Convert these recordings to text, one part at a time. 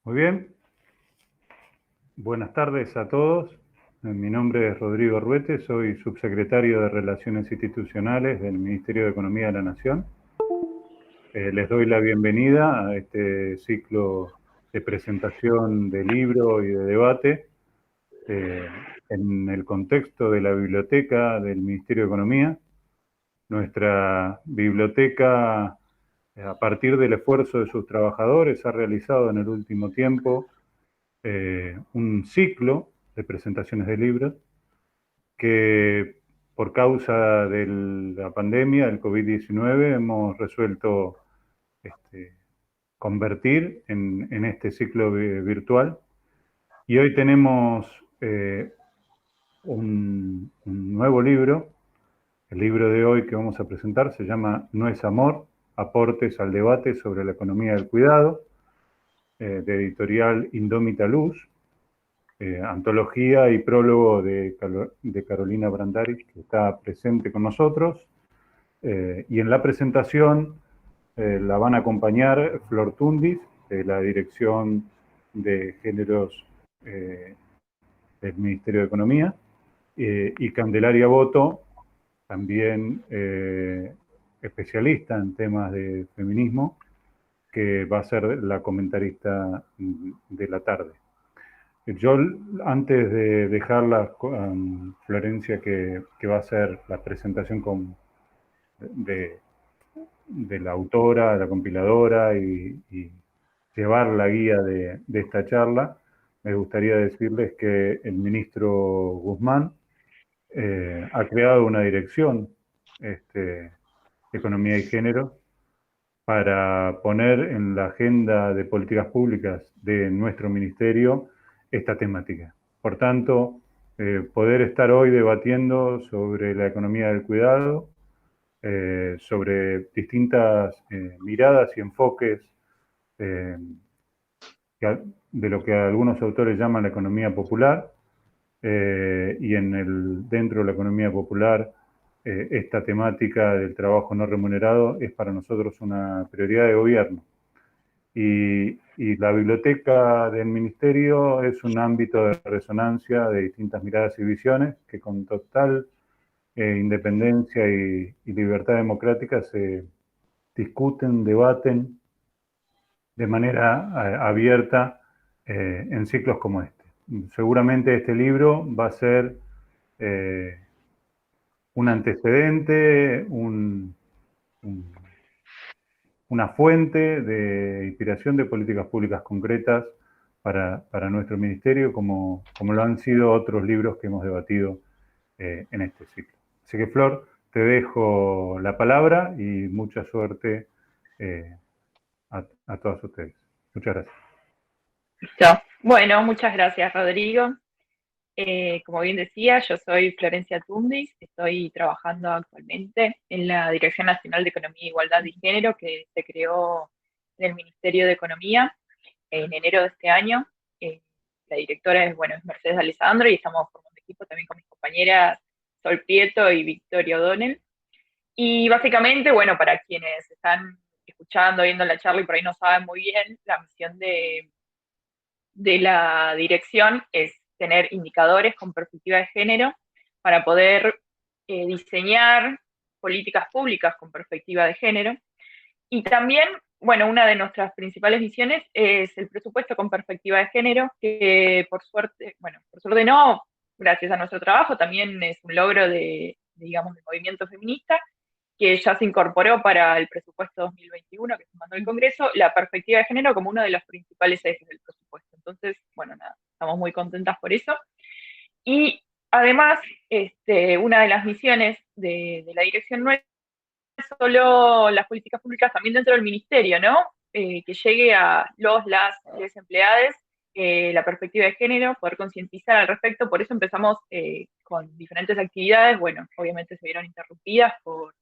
Muy bien, buenas tardes a todos. Mi nombre es Rodrigo Ruete, soy subsecretario de Relaciones Institucionales del Ministerio de Economía de la Nación. Les doy la bienvenida a este ciclo de presentación de libro y de debate en el contexto de la biblioteca del Ministerio de Economía. Nuestra biblioteca, a partir del esfuerzo de sus trabajadores, ha realizado en el último tiempo un ciclo de presentaciones de libros que por causa de la pandemia, del COVID-19, hemos resuelto convertir en este ciclo virtual. Y hoy tenemos un nuevo libro. El libro de hoy que vamos a presentar se llama No es amor, aportes al debate sobre la economía del cuidado, de editorial Indómita Luz. Antología y prólogo de Carolina Brandaris, que está presente con nosotros. Y en la presentación la van a acompañar Flor Tundis, de la Dirección de Géneros del Ministerio de Economía, y Candelaria Boto, también especialista en temas de feminismo, que va a ser la comentarista de la tarde. Yo, antes de dejarla con Florencia, que va a hacer la presentación de, de la autora, de la compiladora y llevar la guía de esta charla, me gustaría decirles que el ministro Guzmán ha creado una dirección, Economía y Género, para poner en la agenda de políticas públicas de nuestro ministerio esta temática. Por tanto, poder estar hoy debatiendo sobre la economía del cuidado, sobre distintas miradas y enfoques eh, de lo que algunos autores llaman la economía popular, y dentro de la economía popular, esta temática del trabajo no remunerado es para nosotros una prioridad de gobierno. Y la biblioteca del ministerio es un ámbito de resonancia de distintas miradas y visiones que con total independencia y libertad democrática se discuten, debaten de manera abierta en ciclos como este. Seguramente este libro va a ser un antecedente, una fuente de inspiración de políticas públicas concretas para nuestro ministerio, como lo han sido otros libros que hemos debatido en este ciclo. Así que, Flor, te dejo la palabra y mucha suerte a todas ustedes. Muchas gracias. Listo. Bueno, muchas gracias, Rodrigo. Como bien decía, yo soy Florencia Tundis, estoy trabajando actualmente en la Dirección Nacional de Economía, Igualdad y Género, que se creó en el Ministerio de Economía en enero de este año. La directora es Mercedes Alessandro y estamos formando equipo también con mis compañeras Sol Prieto y Victoria O'Donnell. Y básicamente, para quienes están escuchando, viendo la charla y por ahí no saben muy bien, la misión de la dirección es tener indicadores con perspectiva de género para poder diseñar políticas públicas con perspectiva de género. Y también, una de nuestras principales misiones es el presupuesto con perspectiva de género, que por suerte no, gracias a nuestro trabajo, también es un logro digamos, del movimiento feminista, que ya se incorporó para el presupuesto 2021 que se mandó al Congreso, la perspectiva de género como uno de los principales ejes del presupuesto. Entonces, nada, estamos muy contentas por eso. Y además, una de las misiones de la dirección no es solo las políticas públicas, también dentro del ministerio, ¿no? Que llegue a las empleadas la perspectiva de género, poder concientizar al respecto. Por eso empezamos con diferentes actividades. Obviamente se vieron interrumpidas por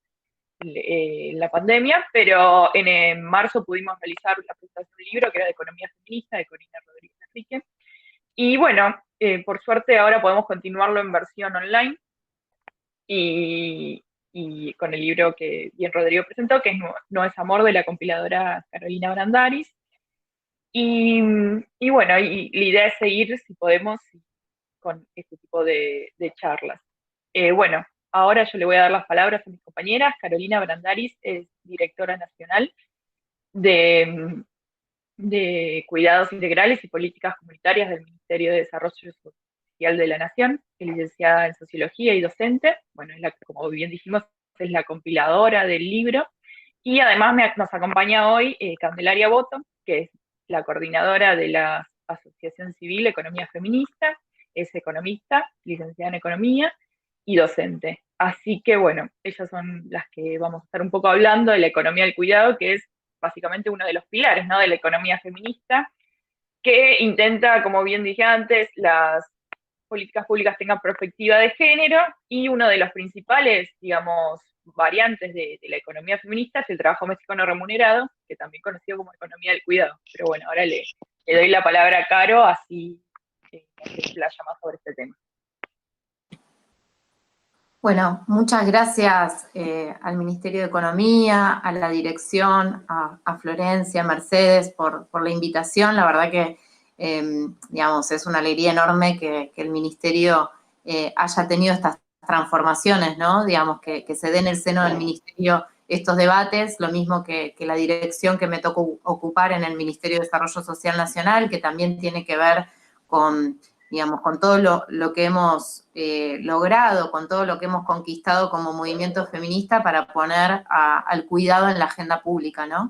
la pandemia, pero en marzo pudimos realizar la presentación de un libro que era de economía feminista de Corina Rodríguez Enrique. Y por suerte ahora podemos continuarlo en versión online y con el libro que bien Rodrigo presentó, que es No es amor, de la compiladora Carolina Brandaris. Y Y bueno, y la idea es seguir, si podemos, con este tipo de charlas. Bueno, ahora yo le voy a dar las palabras a mis compañeras. Carolina Brandaris es directora nacional de Cuidados Integrales y Políticas Comunitarias del Ministerio de Desarrollo Social de la Nación, es licenciada en Sociología y docente. Bueno, como bien dijimos, es la compiladora del libro. Y además nos acompaña hoy Candelaria Boto, que es la coordinadora de la Asociación Civil Economía Feminista, es economista, licenciada en Economía y docente. Así que bueno, ellas son las que vamos a estar un poco hablando de la economía del cuidado, que es básicamente uno de los pilares, ¿no?, de la economía feminista, que intenta, como bien dije antes, las políticas públicas tengan perspectiva de género, y uno de los principales, digamos, variantes de la economía feminista es el trabajo doméstico no remunerado, que también conocido como economía del cuidado. Pero bueno, ahora le doy la palabra a Caro, así se explaya más sobre este tema. Bueno, muchas gracias al Ministerio de Economía, a la dirección, a Florencia, a Mercedes por la invitación. La verdad que, digamos, es una alegría enorme que el Ministerio haya tenido estas transformaciones, ¿no? Digamos, que se den en el seno del Ministerio estos debates, lo mismo que la dirección que me tocó ocupar en el Ministerio de Desarrollo Social Nacional, que también tiene que ver con, digamos, con todo lo que hemos logrado, con todo lo que hemos conquistado como movimiento feminista para poner al cuidado en la agenda pública, ¿no?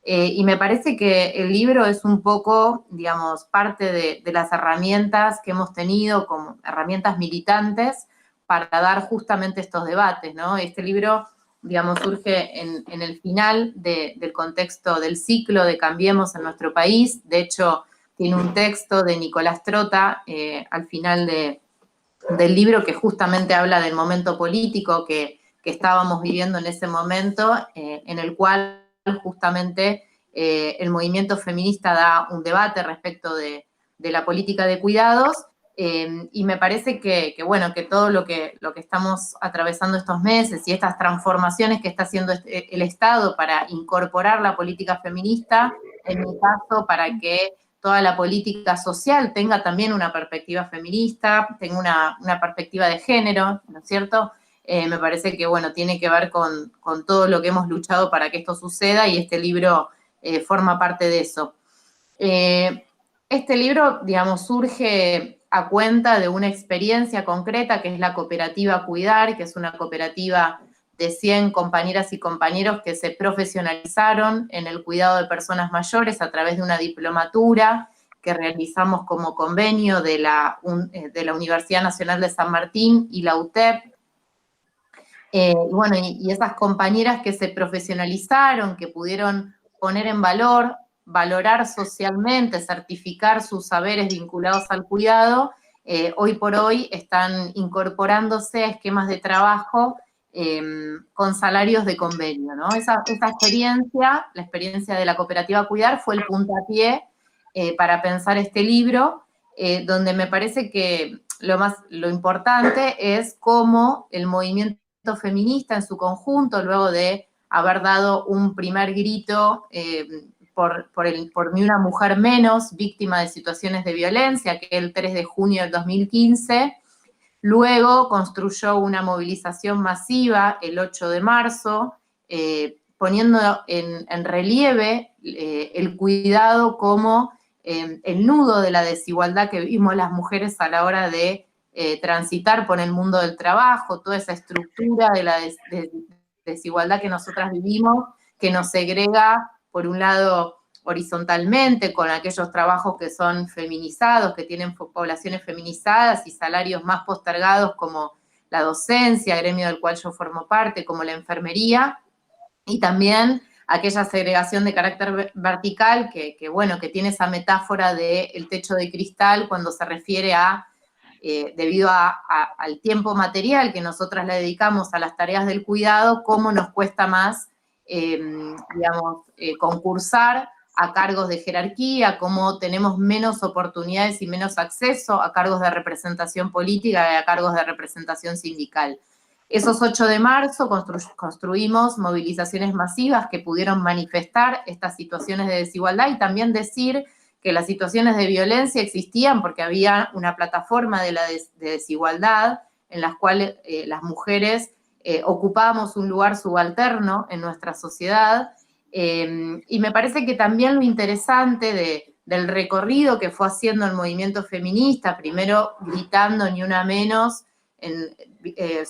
Y me parece que el libro es un poco, digamos, parte de las herramientas que hemos tenido como herramientas militantes para dar justamente estos debates, ¿no? Este libro, digamos, surge en el final del contexto del ciclo de Cambiemos en nuestro país. De hecho, tiene un texto de Nicolás Trota al final del libro que justamente habla del momento político que estábamos viviendo en ese momento, en el cual justamente el movimiento feminista da un debate respecto de la política de cuidados, y me parece que, bueno, que todo lo que estamos atravesando estos meses y estas transformaciones que está haciendo el Estado para incorporar la política feminista, en mi caso, para que toda la política social tenga también una perspectiva feminista, tenga una perspectiva de género, ¿no es cierto? Me parece que, bueno, tiene que ver con todo lo que hemos luchado para que esto suceda, y este libro forma parte de eso. Este libro, digamos, surge a cuenta de una experiencia concreta que es la cooperativa Cuidar, que es una cooperativa de 100 compañeras y compañeros que se profesionalizaron en el cuidado de personas mayores a través de una diplomatura que realizamos como convenio de la Universidad Nacional de San Martín y la UTEP. Bueno, y esas compañeras que se profesionalizaron, que pudieron poner en valor, valorar socialmente, certificar sus saberes vinculados al cuidado, hoy por hoy están incorporándose a esquemas de trabajo con salarios de convenio, ¿no? Esa experiencia, la experiencia de la cooperativa Cuidar, fue el puntapié para pensar este libro, donde me parece que lo importante es cómo el movimiento feminista en su conjunto, luego de haber dado un primer grito por Ni una mujer menos, víctima de situaciones de violencia, que el 3 de junio del 2015, luego construyó una movilización masiva el 8 de marzo, poniendo en relieve el cuidado como el nudo de la desigualdad que vivimos las mujeres a la hora de transitar por el mundo del trabajo, toda esa estructura de la desigualdad que nosotras vivimos, que nos segrega, por un lado, horizontalmente, con aquellos trabajos que son feminizados, que tienen poblaciones feminizadas y salarios más postergados, como la docencia, gremio del cual yo formo parte, como la enfermería, y también aquella segregación de carácter vertical que bueno, que tiene esa metáfora del techo de cristal cuando se refiere a debido al tiempo material que nosotras le dedicamos a las tareas del cuidado, cómo nos cuesta más, digamos, concursar a cargos de jerarquía, cómo tenemos menos oportunidades y menos acceso a cargos de representación política y a cargos de representación sindical. Esos 8 de marzo construimos movilizaciones masivas que pudieron manifestar estas situaciones de desigualdad y también decir que las situaciones de violencia existían porque había una plataforma de desigualdad en las cuales las mujeres ocupábamos un lugar subalterno en nuestra sociedad, y me parece que también lo interesante del recorrido que fue haciendo el movimiento feminista, primero gritando Ni Una Menos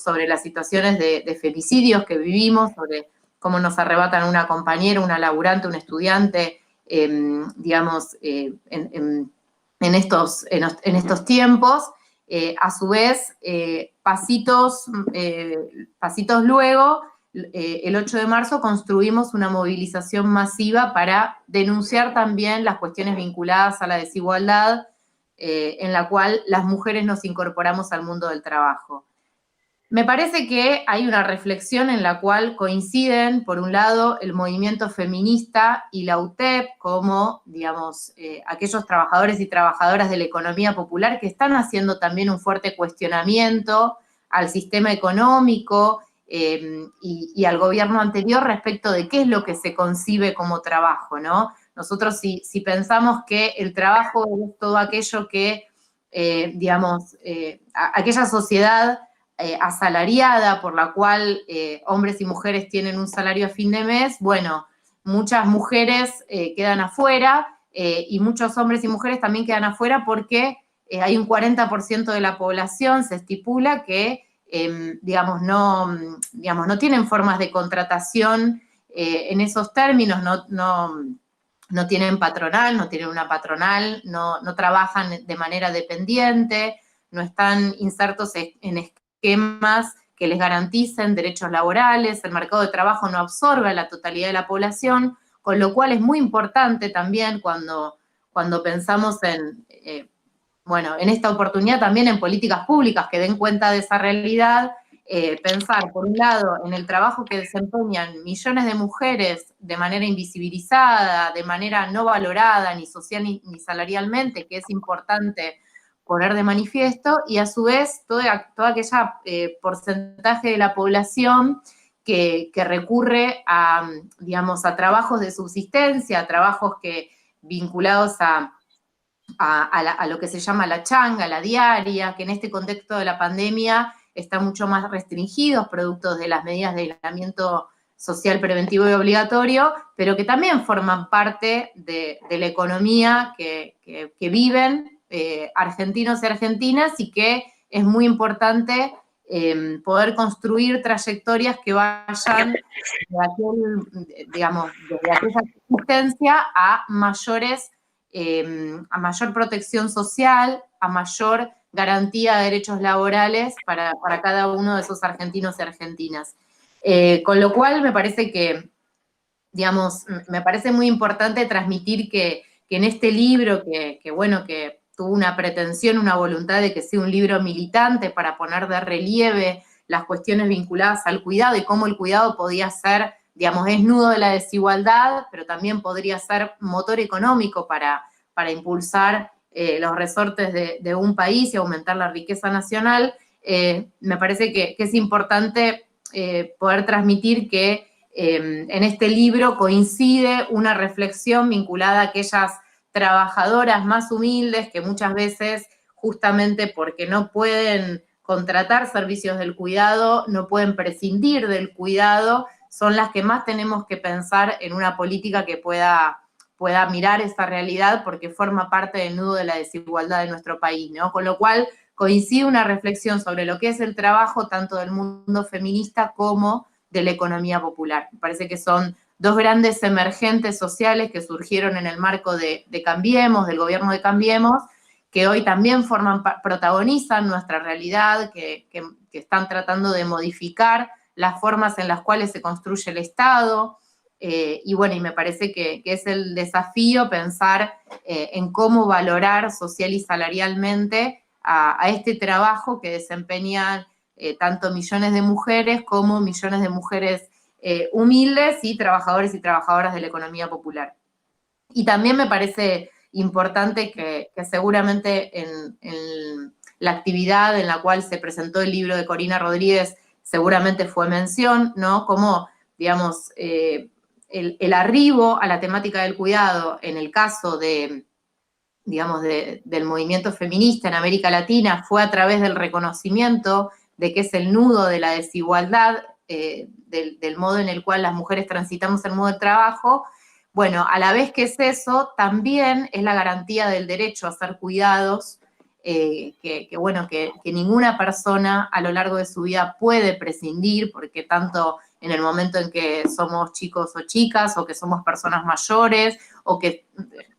sobre las situaciones de femicidios que vivimos, sobre cómo nos arrebatan una compañera, una laburante, un estudiante, digamos, en estos tiempos. A su vez, pasitos luego, el 8 de marzo construimos una movilización masiva para denunciar también las cuestiones vinculadas a la desigualdad, en la cual las mujeres nos incorporamos al mundo del trabajo. Me parece que hay una reflexión en la cual coinciden, por un lado, el movimiento feminista y la UTEP como, digamos, aquellos trabajadores y trabajadoras de la economía popular que están haciendo también un fuerte cuestionamiento al sistema económico y al gobierno anterior respecto de qué es lo que se concibe como trabajo, ¿no? Nosotros si pensamos que el trabajo es todo aquello que, digamos, aquella sociedad asalariada, por la cual hombres y mujeres tienen un salario a fin de mes, bueno, muchas mujeres quedan afuera y muchos hombres y mujeres también quedan afuera porque hay un 40% de la población, se estipula, que digamos, no tienen formas de contratación en esos términos, no tienen patronal, no tienen una patronal, no trabajan de manera dependiente, no están insertos en esquemas que les garanticen derechos laborales, el mercado de trabajo no absorbe a la totalidad de la población, con lo cual es muy importante también cuando pensamos en esta oportunidad también en políticas públicas que den cuenta de esa realidad, pensar, por un lado, en el trabajo que desempeñan millones de mujeres de manera invisibilizada, de manera no valorada, ni social ni salarialmente, que es importante poner de manifiesto, y a su vez toda aquella porcentaje de la población que recurre a, digamos, a trabajos de subsistencia, a trabajos vinculados a lo que se llama la changa, la diaria, que en este contexto de la pandemia están mucho más restringidos, producto de las medidas de aislamiento social preventivo y obligatorio, pero que también forman parte de la economía que viven argentinos y argentinas, y que es muy importante poder construir trayectorias que vayan desde aquella existencia a mayor protección social, a mayor garantía de derechos laborales para cada uno de esos argentinos y argentinas. Con lo cual me parece que, digamos, me parece muy importante transmitir que en este libro, que tuvo una pretensión, una voluntad de que sea un libro militante para poner de relieve las cuestiones vinculadas al cuidado y cómo el cuidado podía ser, digamos, es nudo de la desigualdad, pero también podría ser motor económico para impulsar los resortes de un país y aumentar la riqueza nacional. Me parece que es importante poder transmitir que en este libro coincide una reflexión vinculada a aquellas trabajadoras más humildes que muchas veces, justamente porque no pueden contratar servicios del cuidado, no pueden prescindir del cuidado, son las que más tenemos que pensar en una política que pueda mirar esa realidad, porque forma parte del nudo de la desigualdad de nuestro país, ¿no? Con lo cual coincide una reflexión sobre lo que es el trabajo tanto del mundo feminista como de la economía popular. Me parece que son dos grandes emergentes sociales que surgieron en el marco de Cambiemos, del gobierno de Cambiemos, que hoy también protagonizan nuestra realidad, que están tratando de modificar las formas en las cuales se construye el Estado, y me parece que es el desafío pensar en cómo valorar social y salarialmente a este trabajo que desempeñan tanto millones de mujeres como millones de mujeres humildes y trabajadores y trabajadoras de la economía popular. Y también me parece importante que seguramente en la actividad en la cual se presentó el libro de Corina Rodríguez seguramente fue mención, ¿no? Como, digamos, el arribo a la temática del cuidado en el caso de digamos, del movimiento feminista en América Latina fue a través del reconocimiento de que es el nudo de la desigualdad, del modo en el cual las mujeres transitamos el mundo del trabajo. Bueno, a la vez que es eso, también es la garantía del derecho a ser cuidados, que ninguna persona a lo largo de su vida puede prescindir, porque tanto en el momento en que somos chicos o chicas, o que somos personas mayores, o que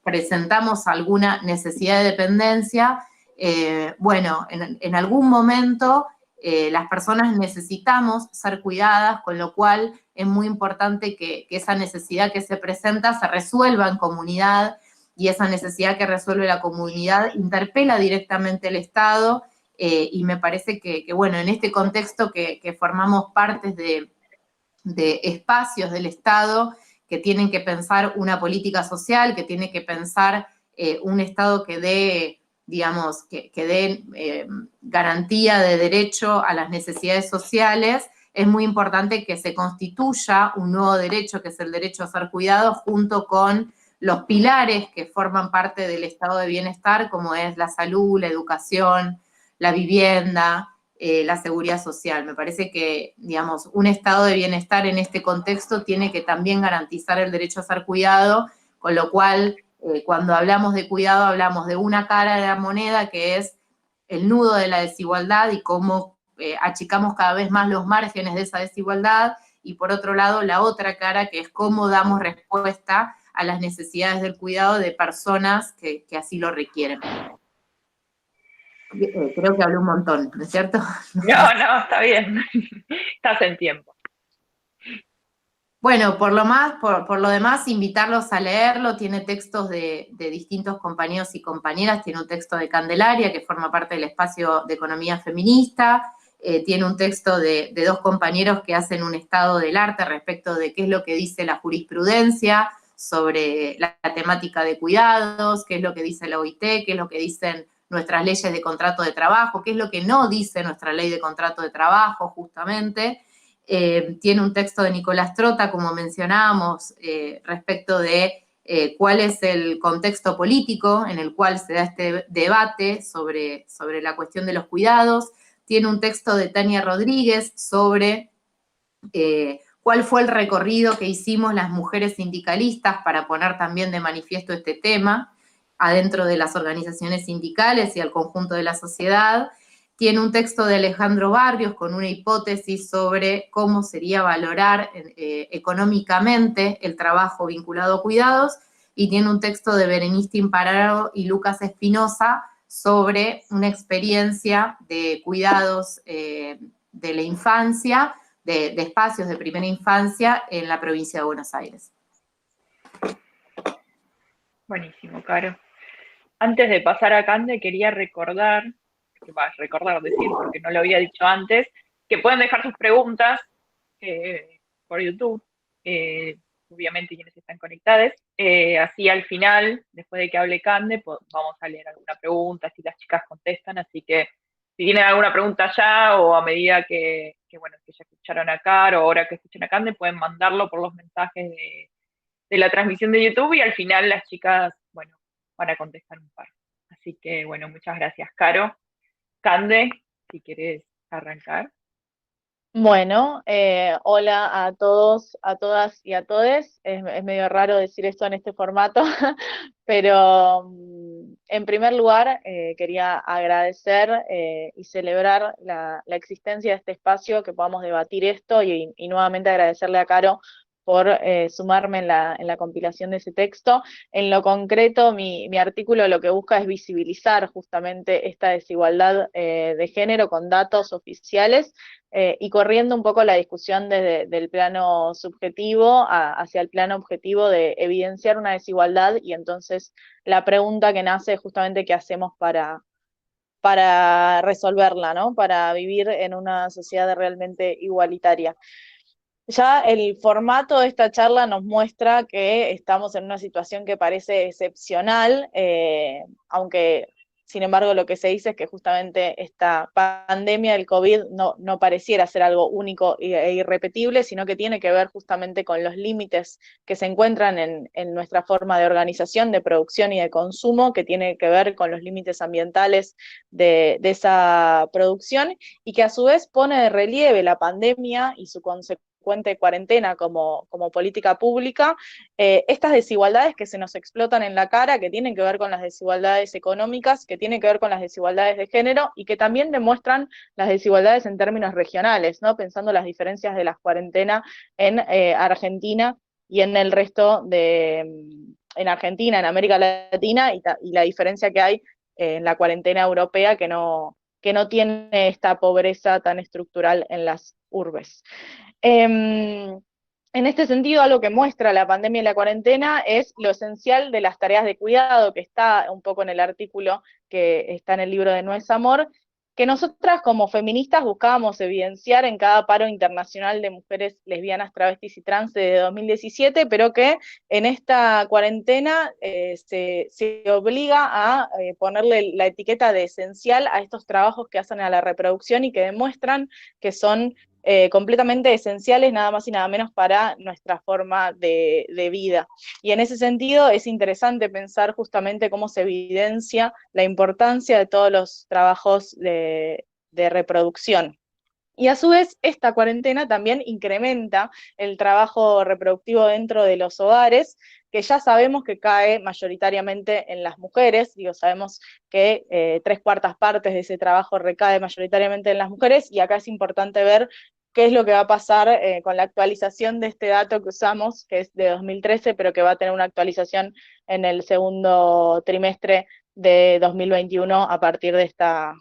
presentamos alguna necesidad de dependencia, en algún momento las personas necesitamos ser cuidadas, con lo cual es muy importante que esa necesidad que se presenta se resuelva en comunidad, y esa necesidad que resuelve la comunidad interpela directamente al Estado, y me parece que en este contexto que formamos partes de espacios del Estado que tienen que pensar una política social, que tiene que pensar un Estado que dé, digamos, que dé garantía de derecho a las necesidades sociales, es muy importante que se constituya un nuevo derecho, que es el derecho a ser cuidado, junto con los pilares que forman parte del estado de bienestar, como es la salud, la educación, la vivienda, la seguridad social. Me parece que, digamos, un estado de bienestar en este contexto tiene que también garantizar el derecho a ser cuidado, con lo cual, cuando hablamos de cuidado, hablamos de una cara de la moneda, que es el nudo de la desigualdad y cómo achicamos cada vez más los márgenes de esa desigualdad, y por otro lado, la otra cara, que es cómo damos respuesta a las necesidades del cuidado de personas que así lo requieren. Creo que hablé un montón, ¿no es cierto? No, está bien. Estás en tiempo. Bueno, por lo demás, invitarlos a leerlo. Tiene textos de distintos compañeros y compañeras. Tiene un texto de Candelaria, que forma parte del espacio de economía feminista. Tiene un texto de dos compañeros que hacen un estado del arte respecto de qué es lo que dice la jurisprudencia sobre la temática de cuidados, qué es lo que dice la OIT, qué es lo que dicen nuestras leyes de contrato de trabajo, qué es lo que no dice nuestra ley de contrato de trabajo, justamente. Tiene un texto de Nicolás Trota, como mencionábamos, respecto de cuál es el contexto político en el cual se da este debate sobre la cuestión de los cuidados. Tiene un texto de Tania Rodríguez sobre cuál fue el recorrido que hicimos las mujeres sindicalistas para poner también de manifiesto este tema adentro de las organizaciones sindicales y al conjunto de la sociedad. Tiene un texto de Alejandro Barrios con una hipótesis sobre cómo sería valorar económicamente el trabajo vinculado a cuidados, y tiene un texto de Berenice Timpararo y Lucas Espinosa sobre una experiencia de cuidados de la infancia, de espacios de primera infancia en la provincia de Buenos Aires. Buenísimo, Caro. Antes de pasar a Cande, quería recordar, decir, porque no lo había dicho antes, que pueden dejar sus preguntas por YouTube, obviamente quienes están conectados. Así al final, después de que hable Cande, vamos a leer alguna pregunta, si las chicas contestan, así que si tienen alguna pregunta ya o a medida que ya escucharon a Caro o ahora que escuchen a Cande, pueden mandarlo por los mensajes de la transmisión de YouTube y al final las chicas, van a contestar un par. Así que, muchas gracias, Caro. Cande, si querés arrancar. Bueno, hola a todos, a todas y a todes. Es medio raro decir esto en este formato, pero en primer lugar quería agradecer y celebrar la existencia de este espacio, que podamos debatir esto y nuevamente agradecerle a Caro por sumarme en la compilación de ese texto. En lo concreto, mi artículo lo que busca es visibilizar justamente esta desigualdad de género con datos oficiales, y corriendo un poco la discusión desde el plano subjetivo hacia el plano objetivo de evidenciar una desigualdad, y entonces la pregunta que nace es justamente qué hacemos para resolverla, ¿no? Para vivir en una sociedad realmente igualitaria. Ya el formato de esta charla nos muestra que estamos en una situación que parece excepcional, aunque Sin embargo, lo que se dice es que justamente esta pandemia del COVID no pareciera ser algo único e irrepetible, sino que tiene que ver justamente con los límites que se encuentran en nuestra forma de organización, de producción y de consumo, que tiene que ver con los límites ambientales de esa producción, y que a su vez pone de relieve la pandemia y su consecuencia cuarentena como política pública, estas desigualdades que se nos explotan en la cara, que tienen que ver con las desigualdades económicas, que tienen que ver con las desigualdades de género, y que también demuestran las desigualdades en términos regionales, ¿no? Pensando las diferencias de las cuarentenas en Argentina y en el resto en Argentina, en América Latina, y la diferencia que hay en la cuarentena europea, que no tiene esta pobreza tan estructural en las urbes. En este sentido, algo que muestra la pandemia y la cuarentena es lo esencial de las tareas de cuidado, que está un poco en el artículo que está en el libro de No es Amor, que nosotras como feministas buscábamos evidenciar en cada paro internacional de mujeres lesbianas, travestis y trans de 2017, pero que en esta cuarentena se obliga a ponerle la etiqueta de esencial a estos trabajos que hacen a la reproducción y que demuestran que son completamente esenciales, nada más y nada menos, para nuestra forma de vida. Y en ese sentido es interesante pensar justamente cómo se evidencia la importancia de todos los trabajos de reproducción. Y a su vez, esta cuarentena también incrementa el trabajo reproductivo dentro de los hogares, que ya sabemos que cae mayoritariamente en las mujeres. Sabemos que 3/4 partes de ese trabajo recae mayoritariamente en las mujeres, y acá es importante ver qué es lo que va a pasar con la actualización de este dato que usamos, que es de 2013, pero que va a tener una actualización en el segundo trimestre de 2021 a partir de esta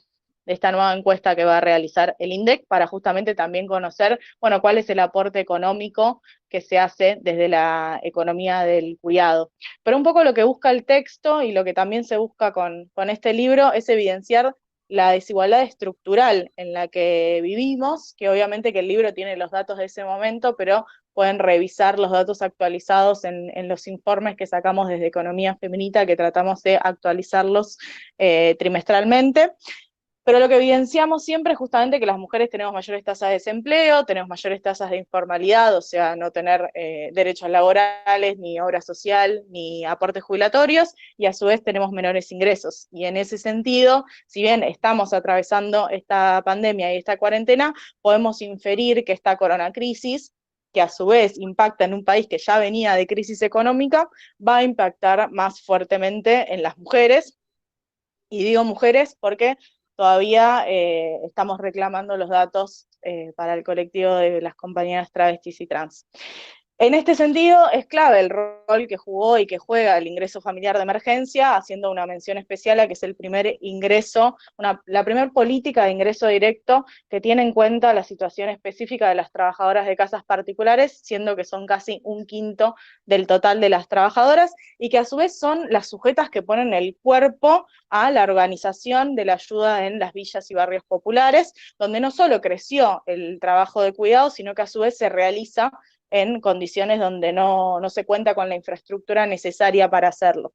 nueva encuesta que va a realizar el INDEC, para justamente también conocer, bueno, cuál es el aporte económico que se hace desde la economía del cuidado. Pero un poco lo que busca el texto, y lo que también se busca con este libro, es evidenciar la desigualdad estructural en la que vivimos, que obviamente que el libro tiene los datos de ese momento, pero pueden revisar los datos actualizados en los informes que sacamos desde Economía Feminita, que tratamos de actualizarlos trimestralmente. Pero lo que evidenciamos siempre es justamente que las mujeres tenemos mayores tasas de desempleo, tenemos mayores tasas de informalidad, o sea, no tener derechos laborales, ni obra social, ni aportes jubilatorios, y a su vez tenemos menores ingresos. Y en ese sentido, si bien estamos atravesando esta pandemia y esta cuarentena, podemos inferir que esta coronacrisis, que a su vez impacta en un país que ya venía de crisis económica, va a impactar más fuertemente en las mujeres. Y digo mujeres porque todavía estamos reclamando los datos para el colectivo de las compañeras travestis y trans. En este sentido, es clave el rol que jugó y que juega el ingreso familiar de emergencia, haciendo una mención especial a que es el primer ingreso, la primera política de ingreso directo que tiene en cuenta la situación específica de las trabajadoras de casas particulares, siendo que son casi 1/5 del total de las trabajadoras, y que a su vez son las sujetas que ponen el cuerpo a la organización de la ayuda en las villas y barrios populares, donde no solo creció el trabajo de cuidado, sino que a su vez se realiza en condiciones donde no se cuenta con la infraestructura necesaria para hacerlo.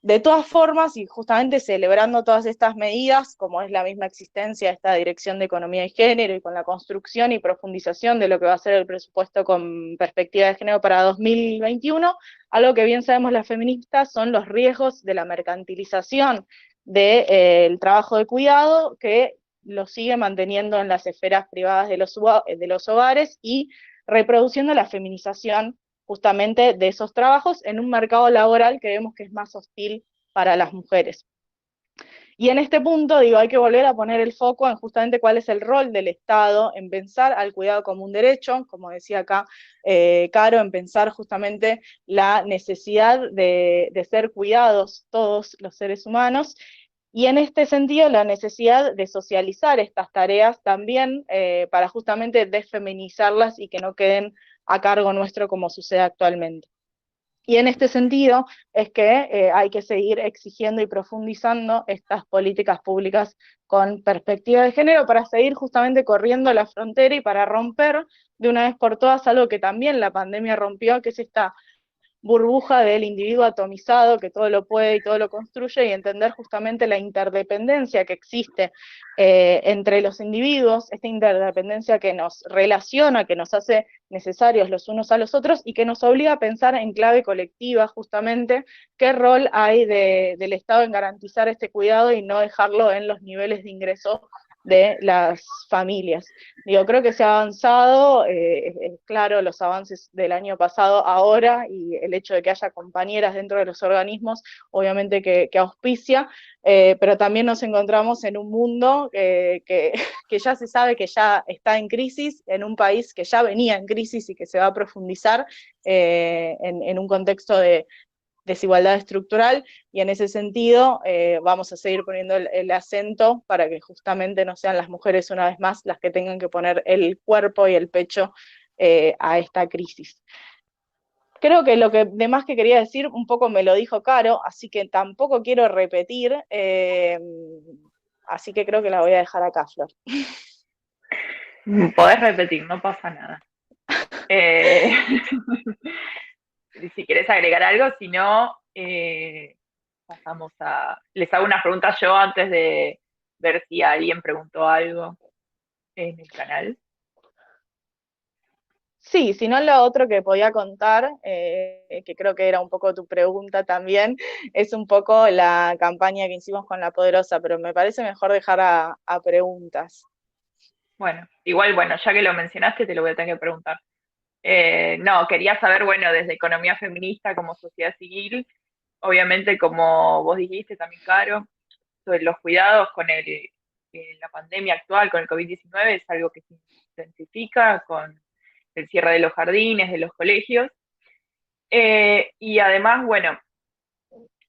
De todas formas, y justamente celebrando todas estas medidas, como es la misma existencia de esta Dirección de Economía y Género, y con la construcción y profundización de lo que va a ser el presupuesto con perspectiva de género para 2021, algo que bien sabemos las feministas son los riesgos de la mercantilización del trabajo de cuidado, que lo sigue manteniendo en las esferas privadas de los hogares, y reproduciendo la feminización justamente de esos trabajos en un mercado laboral que vemos que es más hostil para las mujeres. Y en este punto, hay que volver a poner el foco en justamente cuál es el rol del Estado en pensar al cuidado como un derecho, como decía acá Caro, en pensar justamente la necesidad de ser cuidados todos los seres humanos, y en este sentido la necesidad de socializar estas tareas también para justamente desfeminizarlas y que no queden a cargo nuestro como sucede actualmente. Y en este sentido es que hay que seguir exigiendo y profundizando estas políticas públicas con perspectiva de género, para seguir justamente corriendo la frontera y para romper de una vez por todas algo que también la pandemia rompió, que es esta burbuja del individuo atomizado que todo lo puede y todo lo construye, y entender justamente la interdependencia que existe entre los individuos, esta interdependencia que nos relaciona, que nos hace necesarios los unos a los otros y que nos obliga a pensar en clave colectiva justamente qué rol hay del Estado en garantizar este cuidado y no dejarlo en los niveles de ingreso de las familias. Digo, creo que se ha avanzado, claro, los avances del año pasado ahora, y el hecho de que haya compañeras dentro de los organismos, obviamente que auspicia, pero también nos encontramos en un mundo que ya se sabe que ya está en crisis, en un país que ya venía en crisis y que se va a profundizar en un contexto de desigualdad estructural, y en ese sentido vamos a seguir poniendo el acento para que justamente no sean las mujeres una vez más las que tengan que poner el cuerpo y el pecho a esta crisis. Creo que lo que demás que quería decir un poco me lo dijo Caro, así que tampoco quiero repetir, así que creo que la voy a dejar acá, Flor. Podés repetir, no pasa nada. Si querés agregar algo, si no, pasamos a... Les hago unas preguntas yo antes de ver si alguien preguntó algo en el canal. Sí, si no, lo otro que podía contar, que creo que era un poco tu pregunta también, es un poco la campaña que hicimos con La Poderosa, pero me parece mejor dejar a preguntas. Bueno, igual, bueno, ya que lo mencionaste, te lo voy a tener que preguntar. No, quería saber, bueno, desde economía feminista como sociedad civil, obviamente, como vos dijiste también, Caro, sobre los cuidados con la pandemia actual, con el COVID-19, es algo que se intensifica con el cierre de los jardines, de los colegios. Y además, bueno,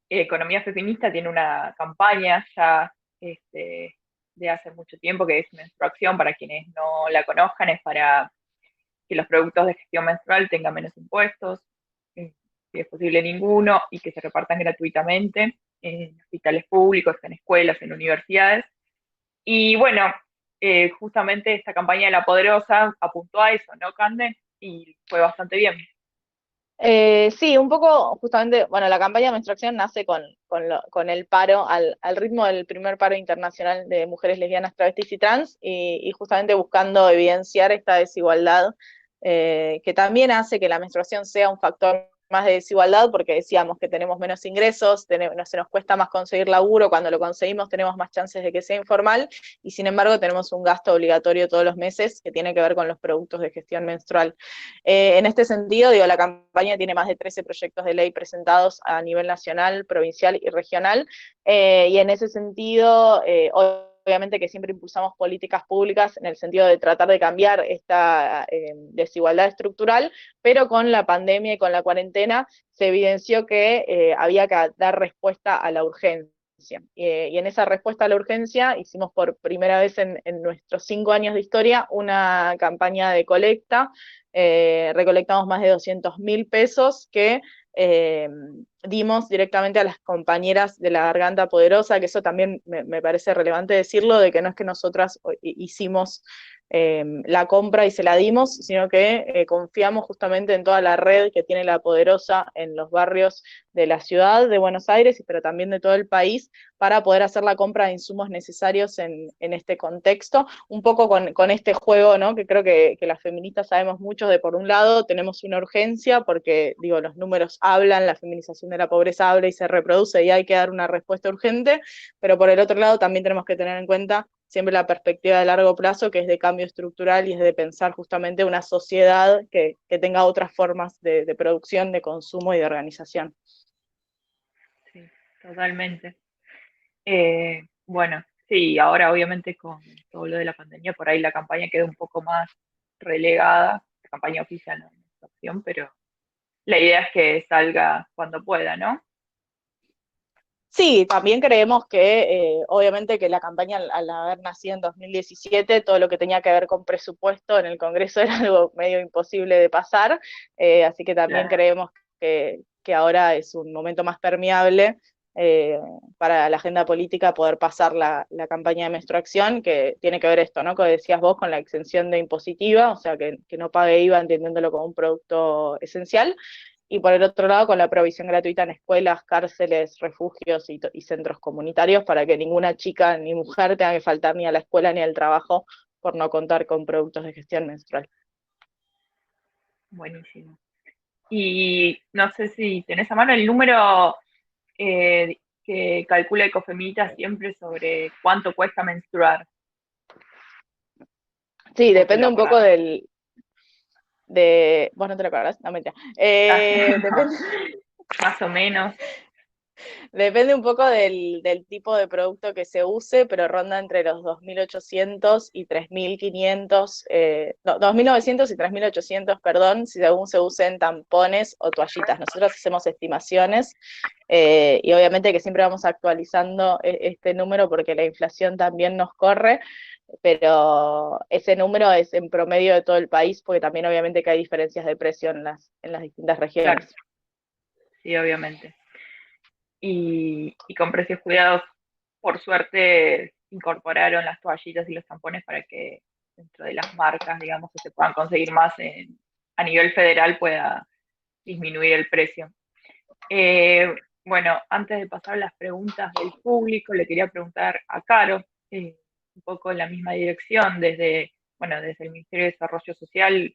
Economía Feminista tiene una campaña ya de hace mucho tiempo que es Menstruación, para quienes no la conozcan, es para que los productos de gestión menstrual tengan menos impuestos, si es posible ninguno, y que se repartan gratuitamente en hospitales públicos, en escuelas, en universidades. Y bueno, justamente esta campaña de La Poderosa apuntó a eso, ¿no, Cande? Y fue bastante bien. Sí, un poco justamente, bueno, la campaña de menstruación nace con el paro, al ritmo del primer paro internacional de mujeres lesbianas, travestis y trans, y justamente buscando evidenciar esta desigualdad, que también hace que la menstruación sea un factor más de desigualdad, porque decíamos que tenemos menos ingresos, se nos cuesta más conseguir laburo, cuando lo conseguimos tenemos más chances de que sea informal, y sin embargo tenemos un gasto obligatorio todos los meses que tiene que ver con los productos de gestión menstrual. En este sentido, digo, la campaña tiene más de 13 proyectos de ley presentados a nivel nacional, provincial y regional, y en ese sentido, obviamente que siempre impulsamos políticas públicas en el sentido de tratar de cambiar esta desigualdad estructural, pero con la pandemia y con la cuarentena se evidenció que había que dar respuesta a la urgencia. Y en esa respuesta a la urgencia hicimos por primera vez en nuestros 5 años de historia una campaña de colecta. Recolectamos más de 200.000 pesos que dimos directamente a las compañeras de la Garganta Poderosa, que eso también me parece relevante decirlo, de que no es que nosotras hicimos la compra y se la dimos, sino que confiamos justamente en toda la red que tiene La Poderosa en los barrios de la ciudad de Buenos Aires, pero también de todo el país, para poder hacer la compra de insumos necesarios en este contexto, un poco con este juego, ¿no? Que creo que las feministas sabemos mucho de, por un lado, tenemos una urgencia, porque, digo, los números hablan, la feminización de la pobreza habla y se reproduce, y hay que dar una respuesta urgente, pero por el otro lado también tenemos que tener en cuenta siempre la perspectiva de largo plazo, que es de cambio estructural y es de pensar justamente una sociedad que tenga otras formas de producción, de consumo y de organización. Sí, totalmente. Bueno, sí, ahora obviamente con todo lo de la pandemia, por ahí la campaña queda un poco más relegada, la campaña oficial no es opción, pero la idea es que salga cuando pueda, ¿no? Sí, también creemos que obviamente que la campaña al haber nacido en 2017, todo lo que tenía que ver con presupuesto en el Congreso era algo medio imposible de pasar, así que también Claro. creemos que ahora es un momento más permeable para la agenda política poder pasar la campaña de menstruación, que tiene que ver esto, ¿no? Como decías vos, con la exención de impositiva, o sea, que no pague IVA entendiéndolo como un producto esencial. y por el otro lado con la provisión gratuita en escuelas, cárceles, refugios y centros comunitarios para que ninguna chica ni mujer tenga que faltar ni a la escuela ni al trabajo por no contar con productos de gestión menstrual. Buenísimo. Y no sé si tenés a mano el número que calcula Ecofemita siempre sobre cuánto cuesta menstruar. Sí, depende un poco ¿Vos no te lo acordás? No, mentira. Depende, más o menos. depende un poco del tipo de producto que se use, pero ronda entre los 2.800 y 3.500, no, 2.900 y 3.800, perdón, si según se usen tampones o toallitas. Nosotros hacemos estimaciones y obviamente que siempre vamos actualizando este número porque la inflación también nos corre, pero ese número es en promedio de todo el país, porque también obviamente que hay diferencias de precio en las distintas regiones. Claro. Sí, obviamente. Y con precios cuidados, por suerte, incorporaron las toallitas y los tampones para que dentro de las marcas, digamos, que se puedan conseguir más a nivel federal pueda disminuir el precio. Bueno, antes de pasar a las preguntas del público, le quería preguntar a Caro, un poco en la misma dirección, desde el Ministerio de Desarrollo Social,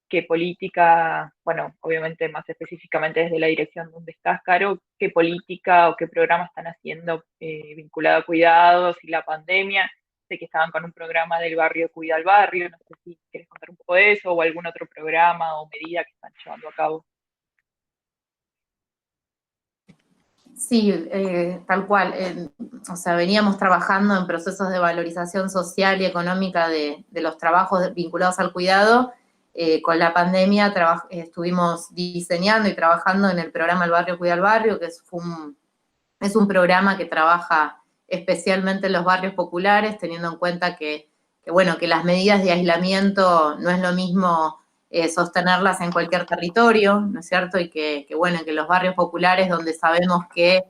qué política, bueno, obviamente más específicamente desde la dirección donde estás, Caro, qué política o qué programa están haciendo vinculado a cuidados y la pandemia. Sé que estaban con un programa del barrio Cuida al Barrio, no sé si quieres contar un poco de eso o algún otro programa o medida que están llevando a cabo. Sí, tal cual. O sea, veníamos trabajando en procesos de valorización social y económica de los trabajos vinculados al cuidado. Con la pandemia estuvimos diseñando y trabajando en el programa El Barrio Cuida al Barrio, que es un programa que trabaja especialmente en los barrios populares, teniendo en cuenta que las medidas de aislamiento no es lo mismo sostenerlas en cualquier territorio, ¿no es cierto? Y que los barrios populares, donde sabemos que,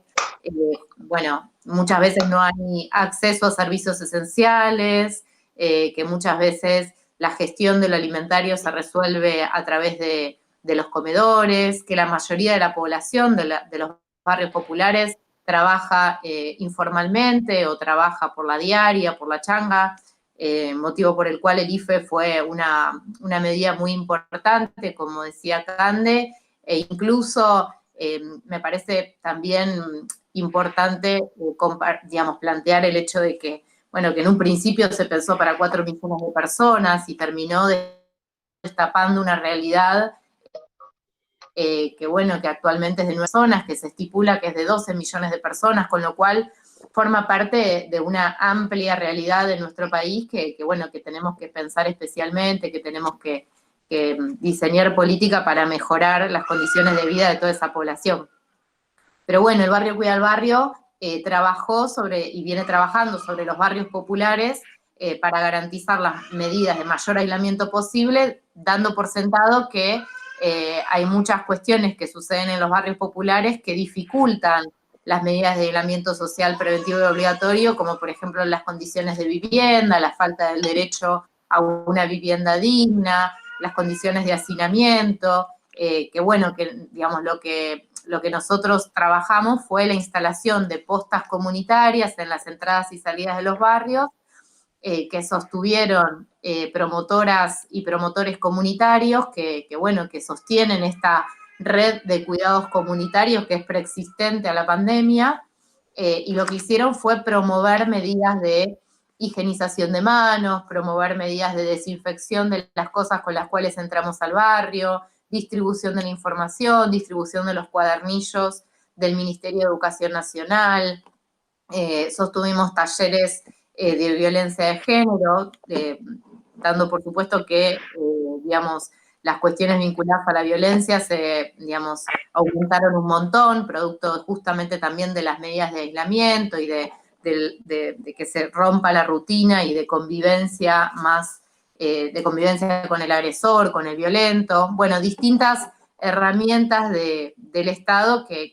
muchas veces no hay acceso a servicios esenciales, que muchas veces la gestión de lo alimentario se resuelve a través de los comedores, que la mayoría de la población de los barrios populares trabaja informalmente o trabaja por la diaria, por la changa, motivo por el cual el IFE fue una medida muy importante, como decía Cande, e incluso me parece también importante, plantear el hecho de que, que en un principio se pensó para 4 millones de personas y terminó destapando una realidad que actualmente es de 9 zonas, que se estipula que es de 12 millones de personas, con lo cual forma parte de una amplia realidad de nuestro país que tenemos que pensar especialmente, que tenemos que diseñar política para mejorar las condiciones de vida de toda esa población. Pero bueno, el Barrio Cuida al Barrio trabajó y viene trabajando sobre los barrios populares para garantizar las medidas de mayor aislamiento posible, dando por sentado que hay muchas cuestiones que suceden en los barrios populares que dificultan las medidas de aislamiento social preventivo y obligatorio, como por ejemplo las condiciones de vivienda, la falta del derecho a una vivienda digna, las condiciones de hacinamiento, lo que nosotros trabajamos fue la instalación de postas comunitarias en las entradas y salidas de los barrios, que sostuvieron promotoras y promotores comunitarios que sostienen esta red de cuidados comunitarios que es preexistente a la pandemia, y lo que hicieron fue promover medidas de higienización de manos, promover medidas de desinfección de las cosas con las cuales entramos al barrio, distribución de la información, distribución de los cuadernillos del Ministerio de Educación Nacional, sostuvimos talleres de violencia de género, dando por supuesto que, las cuestiones vinculadas a la violencia aumentaron un montón, producto justamente también de las medidas de aislamiento y de que se rompa la rutina y de convivencia con el agresor, con el violento, distintas herramientas del Estado que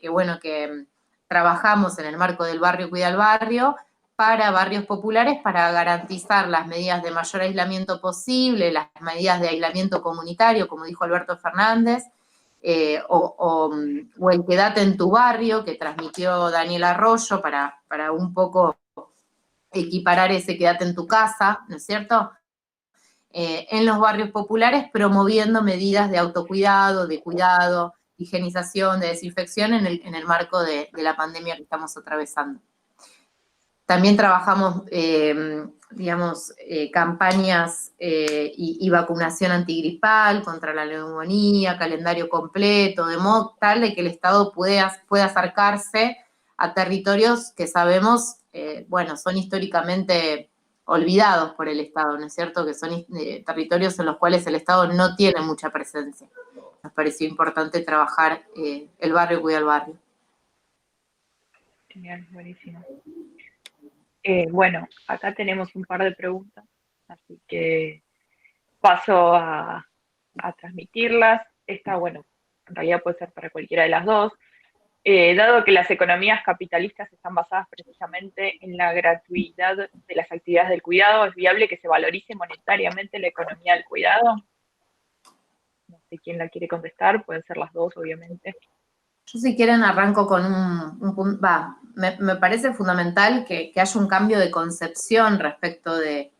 trabajamos en el marco del Barrio Cuida al Barrio para barrios populares para garantizar las medidas de mayor aislamiento posible, las medidas de aislamiento comunitario, como dijo Alberto Fernández, o el Quédate en tu barrio, que transmitió Daniel Arroyo para un poco equiparar ese Quédate en tu casa, ¿no es cierto? En los barrios populares, promoviendo medidas de autocuidado, de cuidado, higienización, de desinfección en el marco de la pandemia que estamos atravesando. También trabajamos, campañas y vacunación antigripal contra la neumonía, calendario completo, de modo tal de que el Estado pueda acercarse a territorios que sabemos, son históricamente olvidados por el Estado, ¿no es cierto? Que son territorios en los cuales el Estado no tiene mucha presencia. Nos pareció importante trabajar el barrio cuida el barrio. Genial, buenísimo. Acá tenemos un par de preguntas, así que paso a transmitirlas. Esta, en realidad puede ser para cualquiera de las dos. Dado que las economías capitalistas están basadas precisamente en la gratuidad de las actividades del cuidado, ¿es viable que se valorice monetariamente la economía del cuidado? No sé quién la quiere contestar, pueden ser las dos, obviamente. Yo, si quieren, arranco con un punto. Me parece fundamental que haya un cambio de concepción respecto de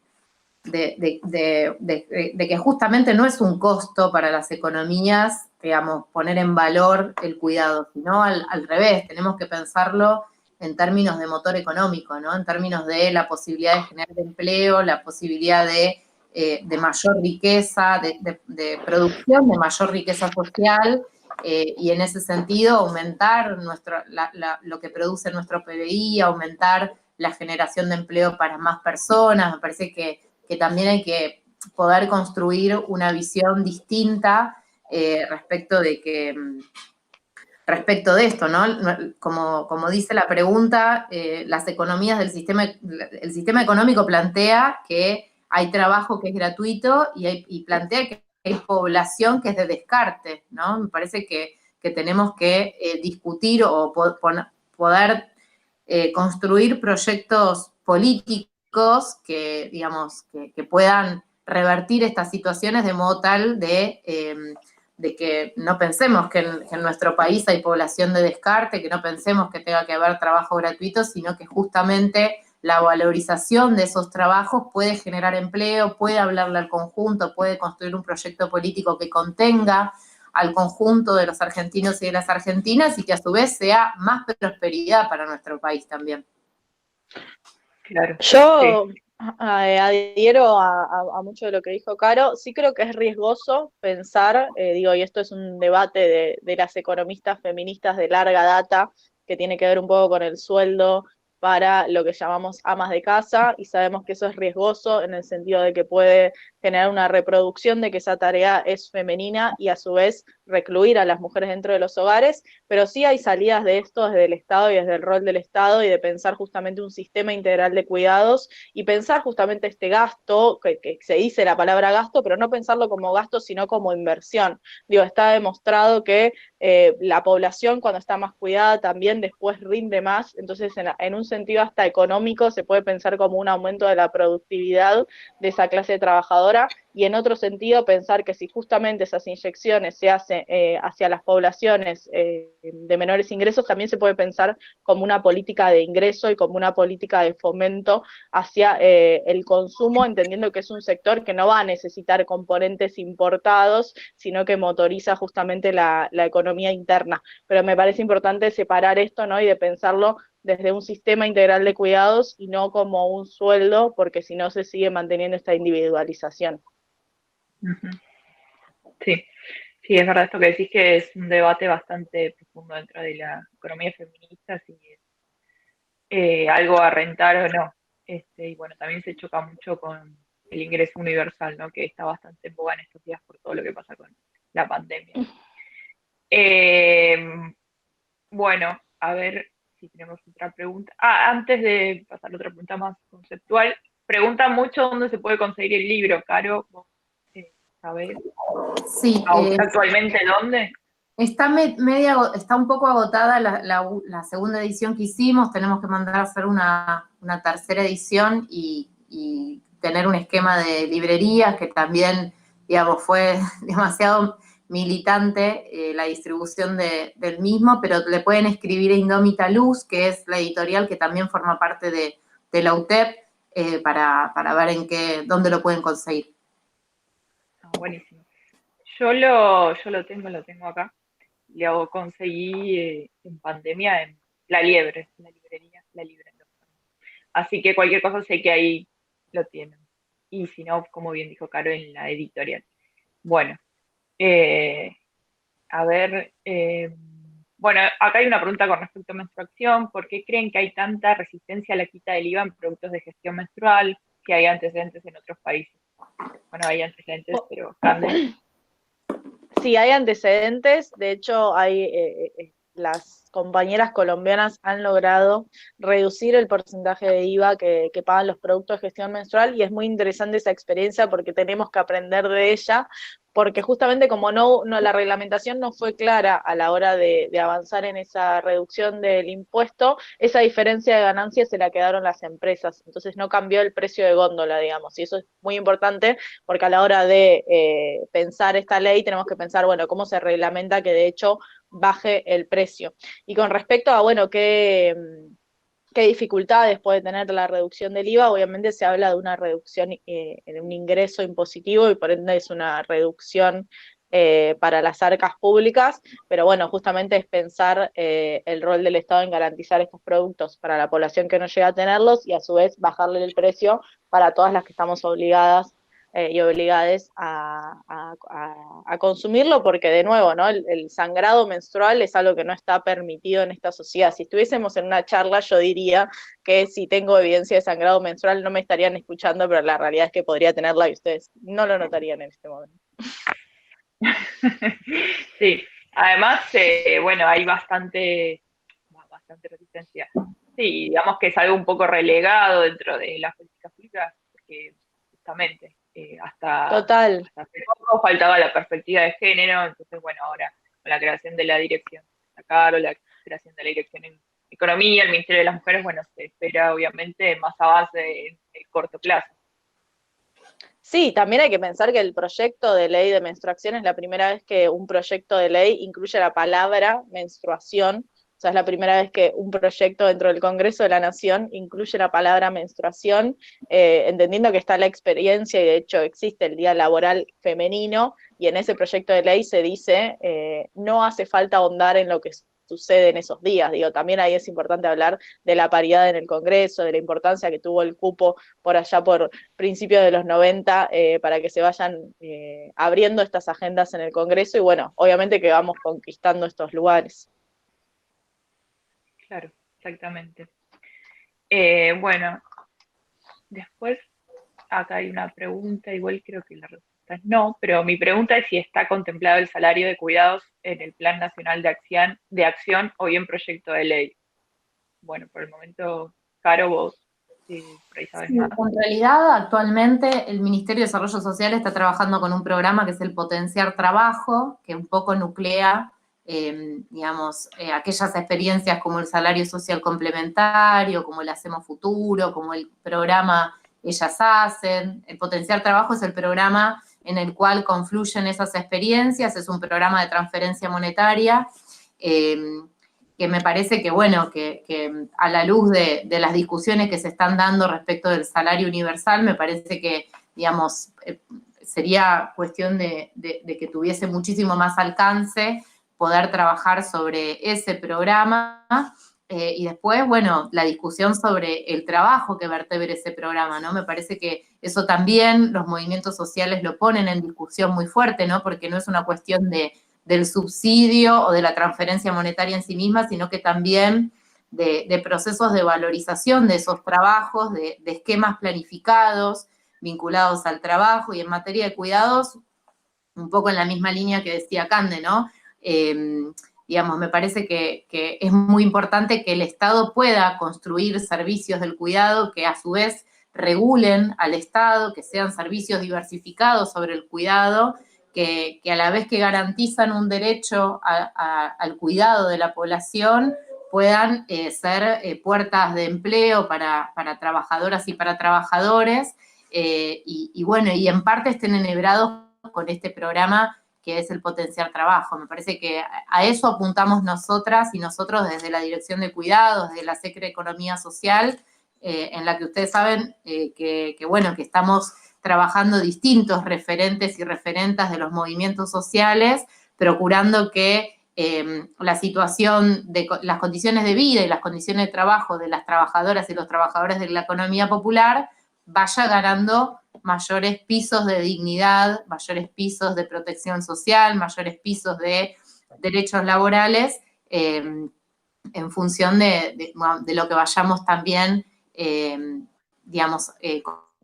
que justamente no es un costo para las economías, digamos, poner en valor el cuidado, sino al revés, tenemos que pensarlo en términos de motor económico, ¿no? En términos de la posibilidad de generar empleo, la posibilidad de mayor riqueza, de producción de mayor riqueza social, y en ese sentido aumentar lo que produce nuestro PBI, aumentar la generación de empleo para más personas. Me parece que también hay que poder construir una visión distinta respecto de esto, ¿no? Como dice la pregunta, las economías el sistema económico plantea que hay trabajo que es gratuito y plantea que hay población que es de descarte, ¿no? Me parece que tenemos que discutir o poder construir proyectos políticos que, digamos, que puedan revertir estas situaciones de modo tal de que no pensemos que en nuestro país hay población de descarte, que no pensemos que tenga que haber trabajo gratuito, sino que justamente la valorización de esos trabajos puede generar empleo, puede hablarle al conjunto, puede construir un proyecto político que contenga al conjunto de los argentinos y de las argentinas y que a su vez sea más prosperidad para nuestro país también. Claro. Yo adhiero a mucho de lo que dijo Caro. Sí creo que es riesgoso pensar, y esto es un debate de las economistas feministas de larga data, que tiene que ver un poco con el sueldo para lo que llamamos amas de casa, y sabemos que eso es riesgoso en el sentido de que puede generar una reproducción de que esa tarea es femenina y a su vez recluir a las mujeres dentro de los hogares, pero sí hay salidas de esto desde el Estado y desde el rol del Estado y de pensar justamente un sistema integral de cuidados y pensar justamente este gasto, que se dice la palabra gasto, pero no pensarlo como gasto, sino como inversión. Está demostrado que la población cuando está más cuidada también después rinde más, entonces en un sentido hasta económico se puede pensar como un aumento de la productividad de esa clase trabajadora, y en otro sentido pensar que si justamente esas inyecciones se hacen hacia las poblaciones de menores ingresos, también se puede pensar como una política de ingreso y como una política de fomento hacia el consumo, entendiendo que es un sector que no va a necesitar componentes importados, sino que motoriza justamente la economía interna. Pero me parece importante separar esto, ¿no? Y de pensarlo desde un sistema integral de cuidados y no como un sueldo, porque si no se sigue manteniendo esta individualización. Sí, es verdad esto que decís, que es un debate bastante profundo dentro de la economía feminista, si es algo a rentar o no. Y también se choca mucho con el ingreso universal, ¿no? Que está bastante en boga en estos días por todo lo que pasa con la pandemia. A ver si tenemos otra pregunta. Antes de pasar a otra pregunta más conceptual, pregunta mucho dónde se puede conseguir el libro, Caro. ¿Vos sabés? Sí. ¿Actualmente dónde? Está un poco agotada la segunda edición que hicimos. Tenemos que mandar a hacer una tercera edición y tener un esquema de librerías que también, digamos, fue demasiado militante la distribución del mismo, pero le pueden escribir a Indómita Luz, que es la editorial que también forma parte de la UTEP, para ver dónde lo pueden conseguir. Buenísimo. Yo lo tengo acá. Lo conseguí en pandemia en La Liebre, en la librería La Liebre. Así que cualquier cosa sé que ahí lo tienen. Y si no, como bien dijo Caro, en la editorial. Bueno, a ver, bueno, acá hay una pregunta con respecto a menstruación. ¿Por qué creen que hay tanta resistencia a la quita del IVA en productos de gestión menstrual, si hay antecedentes en otros países? Bueno, hay antecedentes, pero Cande. Sí, hay antecedentes. De hecho, las compañeras colombianas han logrado reducir el porcentaje de IVA que pagan los productos de gestión menstrual, y es muy interesante esa experiencia porque tenemos que aprender de ella, porque justamente como la reglamentación no fue clara a la hora de avanzar en esa reducción del impuesto, esa diferencia de ganancias se la quedaron las empresas, entonces no cambió el precio de góndola, digamos, y eso es muy importante porque a la hora de pensar esta ley tenemos que pensar, bueno, cómo se reglamenta que de hecho baje el precio. Y con respecto a, bueno, qué dificultades puede tener la reducción del IVA, obviamente se habla de una reducción en un ingreso impositivo y por ende es una reducción para las arcas públicas, pero bueno, justamente es pensar el rol del Estado en garantizar estos productos para la población que no llega a tenerlos y a su vez bajarle el precio para todas las que estamos obligadas y obligades a consumirlo, porque de nuevo, ¿no? El sangrado menstrual es algo que no está permitido en esta sociedad. Si estuviésemos en una charla, yo diría que si tengo evidencia de sangrado menstrual no me estarían escuchando, pero la realidad es que podría tenerla y ustedes no lo notarían en este momento. Sí, además, bueno, hay bastante resistencia. Sí, digamos que es algo un poco relegado dentro de las políticas públicas, porque justamente hasta hace poco faltaba la perspectiva de género, entonces bueno, ahora con la creación de la dirección o la creación de la dirección en Economía, el Ministerio de las Mujeres, bueno, se espera obviamente más avance en el corto plazo. Sí, también hay que pensar que el proyecto de ley de menstruación es la primera vez que un proyecto de ley incluye la palabra menstruación. O sea, es la primera vez que un proyecto dentro del Congreso de la Nación incluye la palabra menstruación, entendiendo que está la experiencia y de hecho existe el Día Laboral Femenino, y en ese proyecto de ley se dice no hace falta ahondar en lo que sucede en esos días. Digo, también ahí es importante hablar de la paridad en el Congreso, de la importancia que tuvo el cupo por allá por principios de los 90 para que se vayan abriendo estas agendas en el Congreso, y bueno, obviamente que vamos conquistando estos lugares. Claro, exactamente. Bueno, después acá hay una pregunta, igual creo que la respuesta es no, pero mi pregunta es si está contemplado el salario de cuidados en el Plan Nacional de Acción o bien proyecto de ley. Bueno, por el momento, Caro, vos por ahí sabes más. En realidad, actualmente el Ministerio de Desarrollo Social está trabajando con un programa que es el Potenciar Trabajo, que un poco nuclea, digamos, aquellas experiencias como el salario social complementario, como el Hacemos Futuro, como el programa Ellas Hacen. El Potenciar Trabajo es el programa en el cual confluyen esas experiencias, es un programa de transferencia monetaria, que me parece que, bueno, que a la luz de las discusiones que se están dando respecto del salario universal, me parece que, digamos, sería cuestión de que tuviese muchísimo más alcance poder trabajar sobre ese programa, y después, bueno, la discusión sobre el trabajo que vertebre ese programa, ¿no? Me parece que eso también los movimientos sociales lo ponen en discusión muy fuerte, ¿no? Porque no es una cuestión del subsidio o de la transferencia monetaria en sí misma, sino que también de procesos de valorización de esos trabajos, de esquemas planificados vinculados al trabajo, y en materia de cuidados, un poco en la misma línea que decía Cande, ¿no? Digamos, me parece que es muy importante que el Estado pueda construir servicios del cuidado que a su vez regulen al Estado, que sean servicios diversificados sobre el cuidado, que a la vez que garantizan un derecho al cuidado de la población, puedan ser puertas de empleo para trabajadoras y para trabajadores, y bueno, y en parte estén enhebrados con este programa que es el potenciar trabajo. Me parece que a eso apuntamos nosotras y nosotros desde la Dirección de Cuidados, desde la Secre Economía Social, en la que ustedes saben que estamos trabajando distintos referentes y referentas de los movimientos sociales, procurando que la situación de las condiciones de vida y las condiciones de trabajo de las trabajadoras y los trabajadores de la economía popular vaya ganando mayores pisos de dignidad, mayores pisos de protección social, mayores pisos de derechos laborales, en función de lo que vayamos también,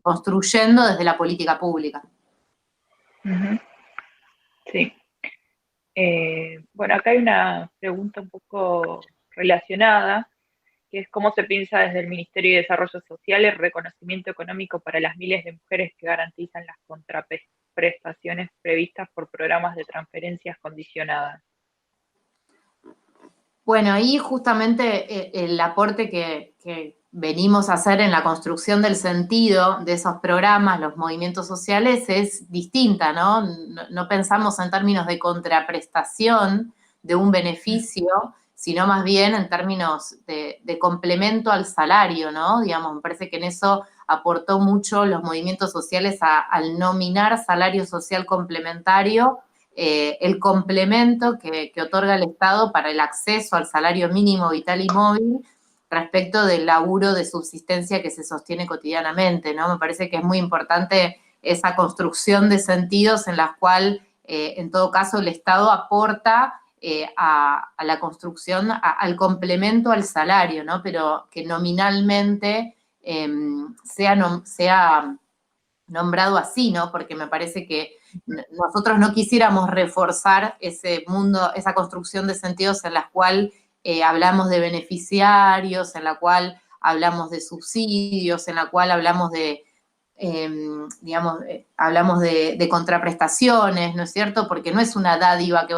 construyendo desde la política pública. Sí. Bueno, acá hay una pregunta un poco relacionada, que es cómo se piensa desde el Ministerio de Desarrollo Social el reconocimiento económico para las miles de mujeres que garantizan las contraprestaciones previstas por programas de transferencias condicionadas. Bueno, ahí justamente el aporte que venimos a hacer en la construcción del sentido de esos programas, los movimientos sociales, es distinta, ¿no? No pensamos en términos de contraprestación de un beneficio, sino más bien en términos de complemento al salario, ¿no? Digamos, me parece que en eso aportó mucho los movimientos sociales al nominar salario social complementario, el complemento que otorga el Estado para el acceso al salario mínimo vital y móvil respecto del laburo de subsistencia que se sostiene cotidianamente, ¿no? Me parece que es muy importante esa construcción de sentidos en las cuales, en todo caso, el Estado aporta a la construcción, al complemento al salario, ¿no? Pero que nominalmente sea nombrado así, ¿no? Porque me parece que nosotros no quisiéramos reforzar ese mundo, esa construcción de sentidos en la cual hablamos de beneficiarios, en la cual hablamos de subsidios, en la cual hablamos de, hablamos de contraprestaciones, ¿no es cierto? Porque no es una dádiva que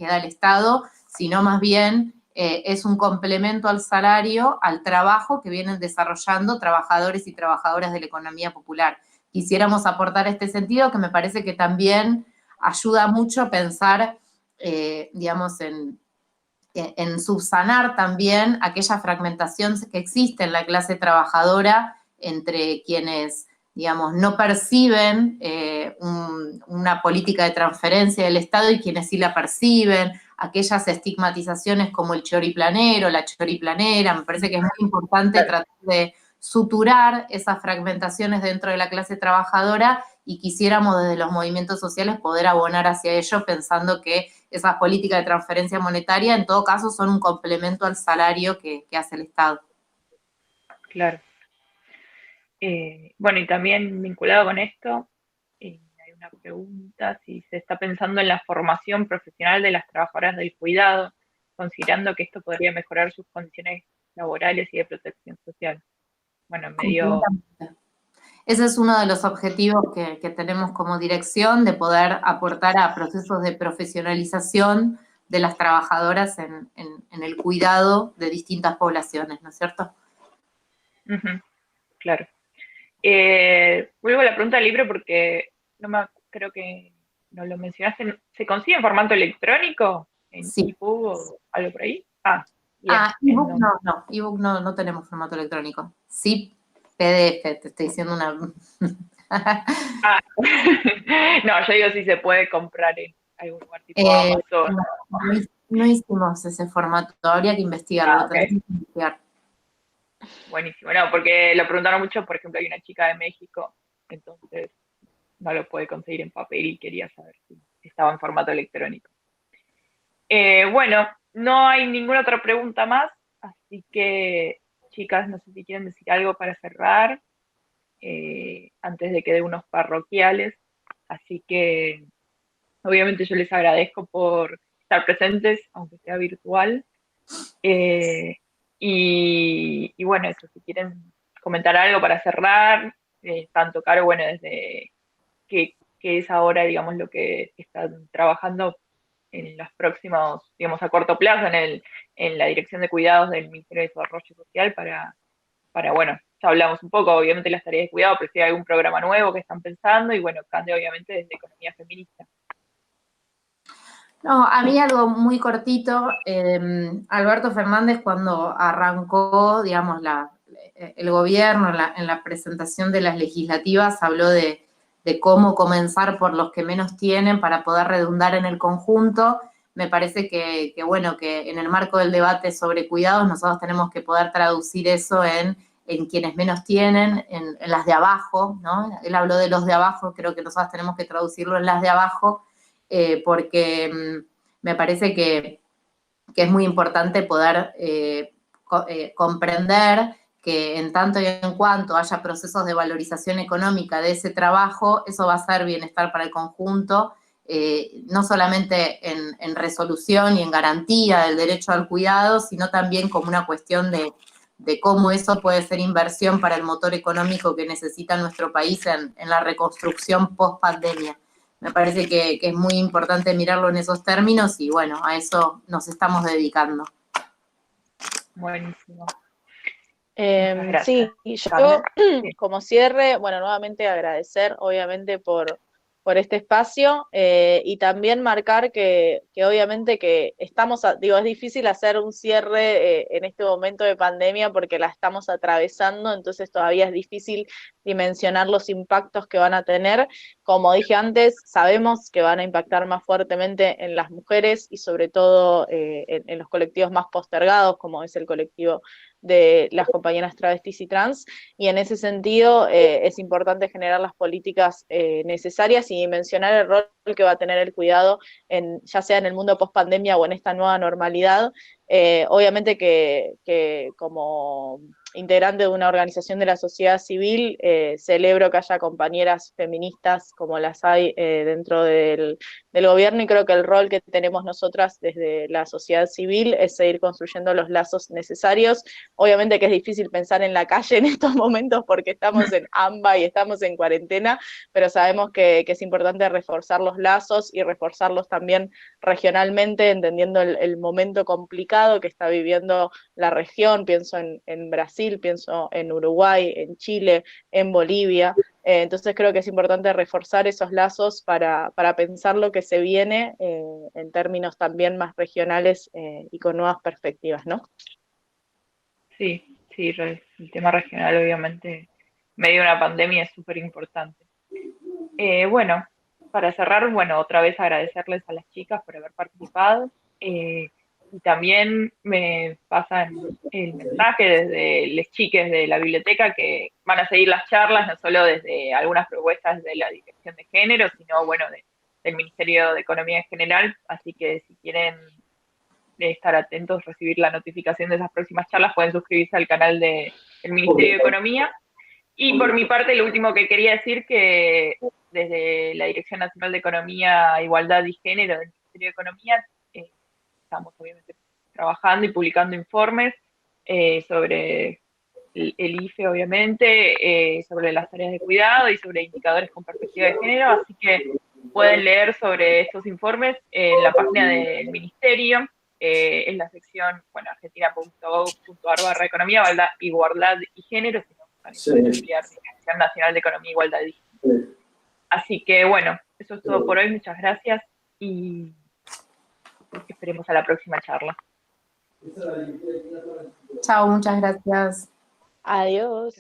da el Estado, sino más bien es un complemento al salario, al trabajo que vienen desarrollando trabajadores y trabajadoras de la economía popular. Quisiéramos aportar este sentido, que me parece que también ayuda mucho a pensar, en subsanar también aquella fragmentación que existe en la clase trabajadora entre quienes, digamos, no perciben una política de transferencia del Estado y quienes sí la perciben, aquellas estigmatizaciones como el choriplanero, la choriplanera. Me parece que es muy importante tratar de suturar esas fragmentaciones dentro de la clase trabajadora, y quisiéramos desde los movimientos sociales poder abonar hacia ello, pensando que esas políticas de transferencia monetaria en todo caso son un complemento al salario que hace el Estado. Claro. Bueno, y también vinculado con esto, hay una pregunta, si se está pensando en la formación profesional de las trabajadoras del cuidado, considerando que esto podría mejorar sus condiciones laborales y de protección social. Bueno, medio... Ese es uno de los objetivos que tenemos como dirección, de poder aportar a procesos de profesionalización de las trabajadoras en el cuidado de distintas poblaciones, ¿no es cierto? Claro. Vuelvo a la pregunta del libro porque creo que no lo mencionaste. ¿Se consigue en formato electrónico? ¿En sí. EPUB o algo por ahí? EBook no, EBook no tenemos formato electrónico. Sí, PDF, te estoy diciendo una... No, yo digo si se puede comprar en algún lugar tipo Amazon. No hicimos ese formato, habría que investigarlo, Okay. Tendríamos que investigar. Buenísimo, no, porque lo preguntaron mucho, por ejemplo, hay una chica de México, entonces no lo puede conseguir en papel y quería saber si estaba en formato electrónico. Bueno, no hay ninguna otra pregunta más, así que, chicas, no sé si quieren decir algo para cerrar, antes de que dé unos parroquiales. Así que, obviamente, yo les agradezco por estar presentes, aunque sea virtual. Y bueno, eso, si quieren comentar algo para cerrar, tanto Caro, bueno, desde que es ahora, digamos, lo que están trabajando en los próximos, digamos, a corto plazo en la Dirección de Cuidados del Ministerio de Desarrollo Social bueno, ya hablamos un poco, obviamente, las tareas de cuidado, pero si hay algún programa nuevo que están pensando, y bueno, Cande, obviamente, desde Economía Feminista. No, a mí algo muy cortito. Alberto Fernández, cuando arrancó, digamos, el gobierno en la presentación de las legislativas, habló de cómo comenzar por los que menos tienen para poder redundar en el conjunto. Me parece bueno, que en el marco del debate sobre cuidados nosotros tenemos que poder traducir eso en quienes menos tienen, en las de abajo, ¿no? Él habló de los de abajo, creo que nosotros tenemos que traducirlo en las de abajo, porque me parece que es muy importante poder comprender que en tanto y en cuanto haya procesos de valorización económica de ese trabajo, eso va a ser bienestar para el conjunto, no solamente en resolución y en garantía del derecho al cuidado, sino también como una cuestión de cómo eso puede ser inversión para el motor económico que necesita nuestro país en la reconstrucción post-pandemia. Me parece que es muy importante mirarlo en esos términos y bueno, a eso nos estamos dedicando. Buenísimo. Sí, y yo como cierre, bueno, nuevamente agradecer obviamente por este espacio y también marcar que obviamente que estamos, digo, es difícil hacer un cierre en este momento de pandemia porque la estamos atravesando, entonces todavía es difícil dimensionar los impactos que van a tener. Como dije antes, sabemos que van a impactar más fuertemente en las mujeres y sobre todo en los colectivos más postergados, como es el colectivo de las compañeras travestis y trans, y en ese sentido es importante generar las políticas necesarias y dimensionar el rol que va a tener el cuidado, ya sea en el mundo post pandemia o en esta nueva normalidad. Obviamente que como integrante de una organización de la sociedad civil, celebro que haya compañeras feministas como las hay dentro del gobierno, y creo que el rol que tenemos nosotras desde la sociedad civil es seguir construyendo los lazos necesarios. Obviamente que es difícil pensar en la calle en estos momentos porque estamos en AMBA y estamos en cuarentena, pero sabemos que es importante reforzar los lazos y reforzarlos también regionalmente, entendiendo el momento complicado que está viviendo la región. Pienso en Brasil, pienso en Uruguay, en Chile, en Bolivia. Entonces creo que es importante reforzar esos lazos para pensar lo que se viene en términos también más regionales y con nuevas perspectivas, ¿no? Sí, sí, el tema regional obviamente en medio de una pandemia es súper importante. Bueno, para cerrar, bueno, otra vez agradecerles a las chicas por haber participado. Y también me pasan el mensaje desde las chiques de la biblioteca que van a seguir las charlas, no solo desde algunas propuestas de la Dirección de Género, sino, bueno, del Ministerio de Economía en general. Así que si quieren estar atentos, recibir la notificación de esas próximas charlas, pueden suscribirse al canal del Ministerio de Economía. Y por mi parte, lo último que quería decir, que desde la Dirección Nacional de Economía, Igualdad y Género del Ministerio de Economía, estamos obviamente trabajando y publicando informes sobre el IFE, obviamente, sobre las tareas de cuidado y sobre indicadores con perspectiva de género, así que pueden leer sobre estos informes en la página del Ministerio, en la sección, bueno, argentina.gov.ar/economía, igualdad y género, si no, también pueden estudiar Dirección Nacional de Economía, Igualdad y Género. Así que, bueno, eso es todo por hoy, muchas gracias y esperemos a la próxima charla. Chao, muchas gracias. Adiós.